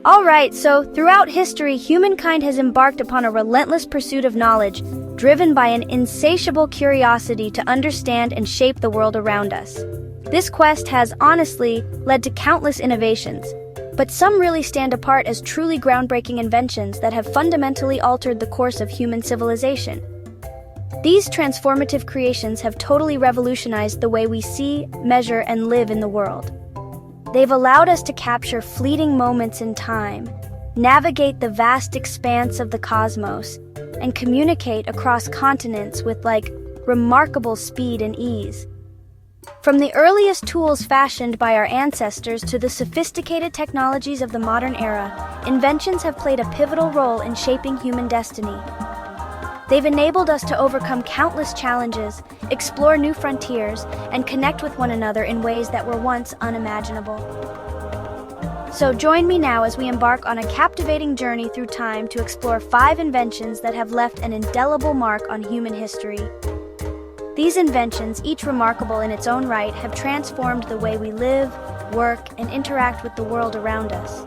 Alright, so throughout history, humankind has embarked upon a relentless pursuit of knowledge, driven by an insatiable curiosity to understand and shape the world around us. This quest has, honestly, led to countless innovations, but some really stand apart as truly groundbreaking inventions that have fundamentally altered the course of human civilization. These transformative creations have totally revolutionized the way we see, measure, and live in the world. They've allowed us to capture fleeting moments in time, navigate the vast expanse of the cosmos, and communicate across continents with, remarkable speed and ease. From the earliest tools fashioned by our ancestors to the sophisticated technologies of the modern era, inventions have played a pivotal role in shaping human destiny. They've enabled us to overcome countless challenges, explore new frontiers, and connect with one another in ways that were once unimaginable. So join me now as we embark on a captivating journey through time to explore 5 inventions that have left an indelible mark on human history. These inventions, each remarkable in its own right, have transformed the way we live, work, and interact with the world around us.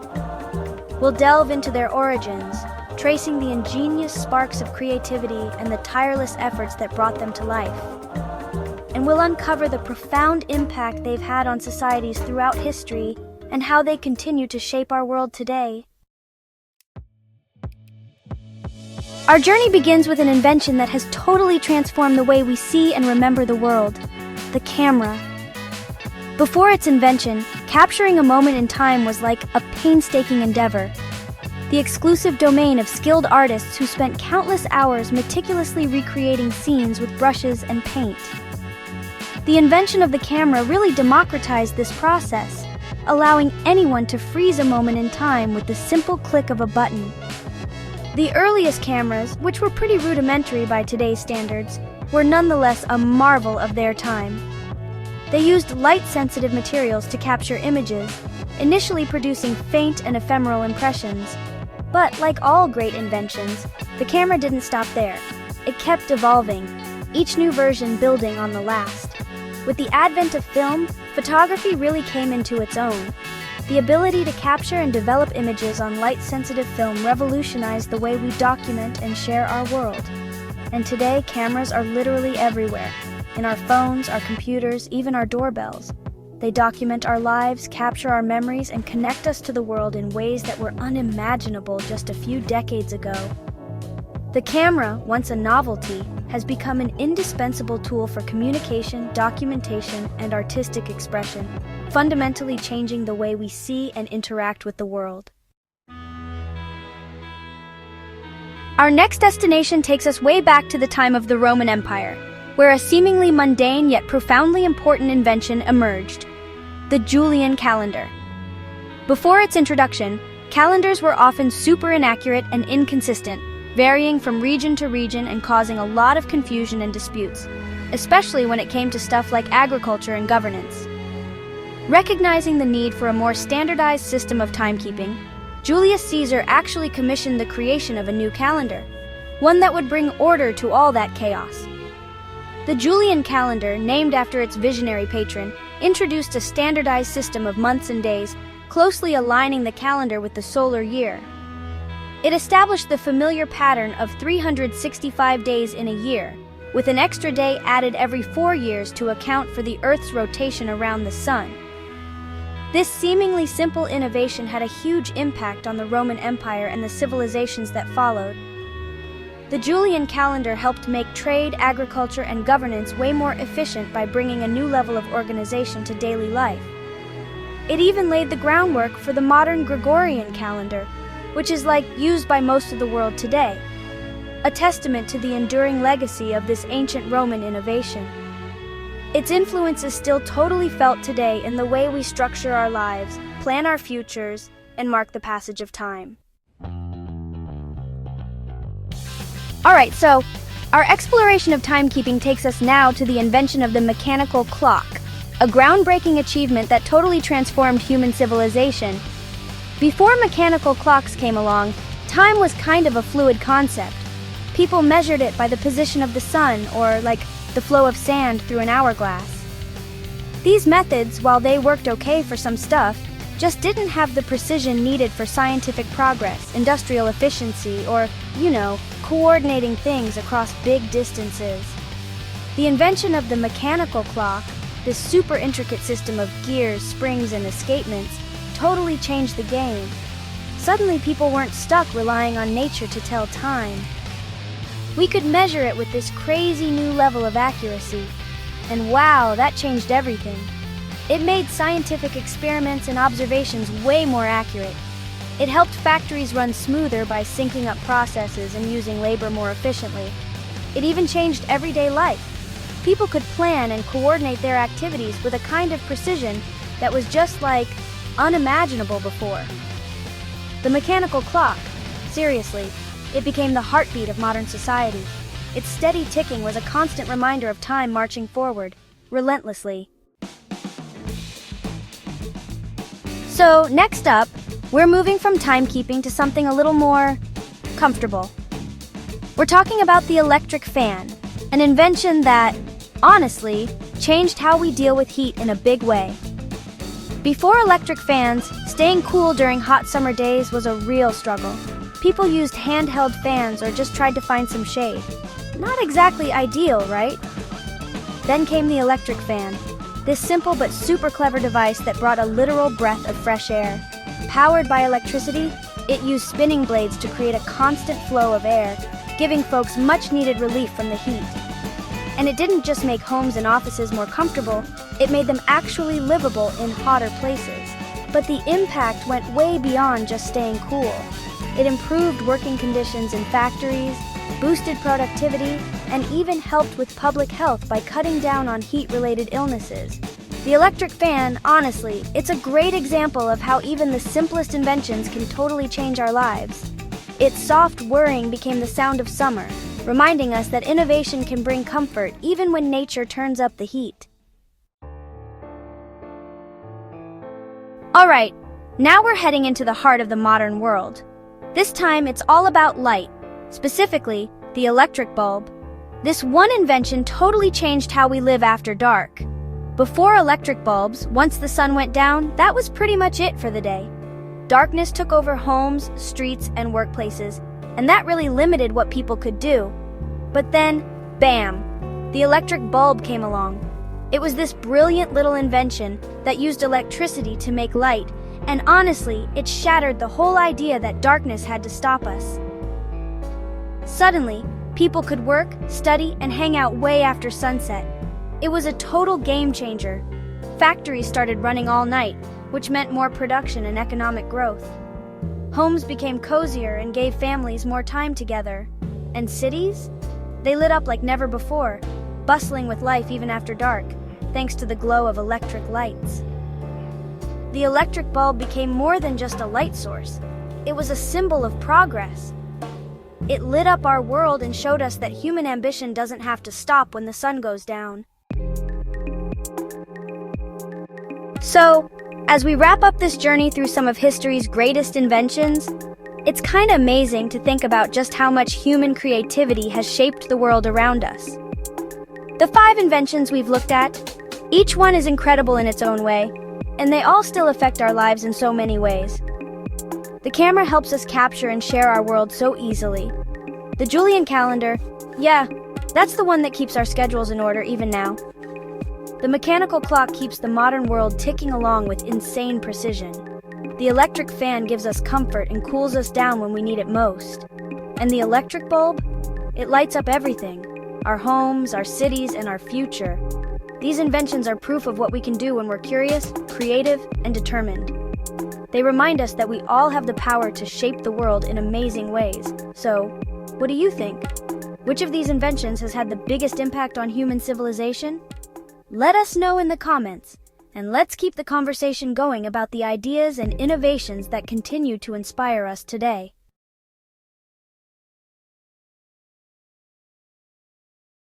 We'll delve into their origins, tracing the ingenious sparks of creativity and the tireless efforts that brought them to life. And we'll uncover the profound impact they've had on societies throughout history and how they continue to shape our world today. Our journey begins with an invention that has totally transformed the way we see and remember the world: the camera. Before its invention, capturing a moment in time was like a painstaking endeavor, the exclusive domain of skilled artists who spent countless hours meticulously recreating scenes with brushes and paint. The invention of the camera really democratized this process, allowing anyone to freeze a moment in time with the simple click of a button. The earliest cameras, which were pretty rudimentary by today's standards, were nonetheless a marvel of their time. They used light-sensitive materials to capture images, initially producing faint and ephemeral impressions. But like all great inventions, the camera didn't stop there. It kept evolving, each new version building on the last. With the advent of film, photography really came into its own. The ability to capture and develop images on light-sensitive film revolutionized the way we document and share our world. And today, cameras are literally everywhere. In our phones, our computers, even our doorbells. They document our lives, capture our memories, and connect us to the world in ways that were unimaginable just a few decades ago. The camera, once a novelty, has become an indispensable tool for communication, documentation, and artistic expression, fundamentally changing the way we see and interact with the world. Our next destination takes us way back to the time of the Roman Empire, where a seemingly mundane yet profoundly important invention emerged: the Julian calendar. Before its introduction, calendars were often super inaccurate and inconsistent, varying from region to region and causing a lot of confusion and disputes, especially when it came to stuff like agriculture and governance. Recognizing the need for a more standardized system of timekeeping, Julius Caesar actually commissioned the creation of a new calendar, one that would bring order to all that chaos. The Julian calendar, named after its visionary patron, introduced a standardized system of months and days, closely aligning the calendar with the solar year. It established the familiar pattern of 365 days in a year, with an extra day added every 4 years to account for the Earth's rotation around the sun. This seemingly simple innovation had a huge impact on the Roman Empire and the civilizations that followed. The Julian calendar helped make trade, agriculture, and governance way more efficient by bringing a new level of organization to daily life. It even laid the groundwork for the modern Gregorian calendar, which is used by most of the world today, a testament to the enduring legacy of this ancient Roman innovation. Its influence is still totally felt today in the way we structure our lives, plan our futures, and mark the passage of time. Alright, so our exploration of timekeeping takes us now to the invention of the mechanical clock, a groundbreaking achievement that totally transformed human civilization. Before mechanical clocks came along, time was kind of a fluid concept. People measured it by the position of the sun or, the flow of sand through an hourglass. These methods, while they worked okay for some stuff, just didn't have the precision needed for scientific progress, industrial efficiency, or, coordinating things across big distances. The invention of the mechanical clock, this super intricate system of gears, springs, and escapements, totally changed the game. Suddenly, people weren't stuck relying on nature to tell time. We could measure it with this crazy new level of accuracy. And wow, that changed everything. It made scientific experiments and observations way more accurate. It helped factories run smoother by syncing up processes and using labor more efficiently. It even changed everyday life. People could plan and coordinate their activities with a kind of precision that was just unimaginable before. The mechanical clock, seriously, it became the heartbeat of modern society. Its steady ticking was a constant reminder of time marching forward, relentlessly. So, next up, we're moving from timekeeping to something a little more comfortable. We're talking about the electric fan, an invention that, honestly, changed how we deal with heat in a big way. Before electric fans, staying cool during hot summer days was a real struggle. People used handheld fans or just tried to find some shade. Not exactly ideal, right? Then came the electric fan, this simple but super clever device that brought a literal breath of fresh air. Powered by electricity, it used spinning blades to create a constant flow of air, giving folks much-needed relief from the heat. And it didn't just make homes and offices more comfortable, it made them actually livable in hotter places. But the impact went way beyond just staying cool. It improved working conditions in factories, boosted productivity, and even helped with public health by cutting down on heat-related illnesses. The electric fan, honestly, it's a great example of how even the simplest inventions can totally change our lives. Its soft whirring became the sound of summer, reminding us that innovation can bring comfort even when nature turns up the heat. Alright, now we're heading into the heart of the modern world. This time it's all about light, specifically the electric bulb. This one invention totally changed how we live after dark. Before electric bulbs, once the sun went down, that was pretty much it for the day. Darkness took over homes, streets, and workplaces, and that really limited what people could do. But then, bam, the electric bulb came along. It was this brilliant little invention that used electricity to make light, and honestly, it shattered the whole idea that darkness had to stop us. Suddenly, people could work, study, and hang out way after sunset. It was a total game changer. Factories started running all night, which meant more production and economic growth. Homes became cozier and gave families more time together. And cities? They lit up like never before, bustling with life even after dark, thanks to the glow of electric lights. The electric bulb became more than just a light source. It was a symbol of progress. It lit up our world and showed us that human ambition doesn't have to stop when the sun goes down. So, as we wrap up this journey through some of history's greatest inventions, it's kind of amazing to think about just how much human creativity has shaped the world around us. The 5 inventions we've looked at, each one is incredible in its own way, and they all still affect our lives in so many ways. The camera helps us capture and share our world so easily. The Julian calendar, yeah, that's the one that keeps our schedules in order even now. The mechanical clock keeps the modern world ticking along with insane precision. The electric fan gives us comfort and cools us down when we need it most. And the electric bulb? It lights up everything. Our homes, our cities, and our future. These inventions are proof of what we can do when we're curious, creative, and determined. They remind us that we all have the power to shape the world in amazing ways. So, what do you think? Which of these inventions has had the biggest impact on human civilization? Let us know in the comments, and let's keep the conversation going about the ideas and innovations that continue to inspire us today.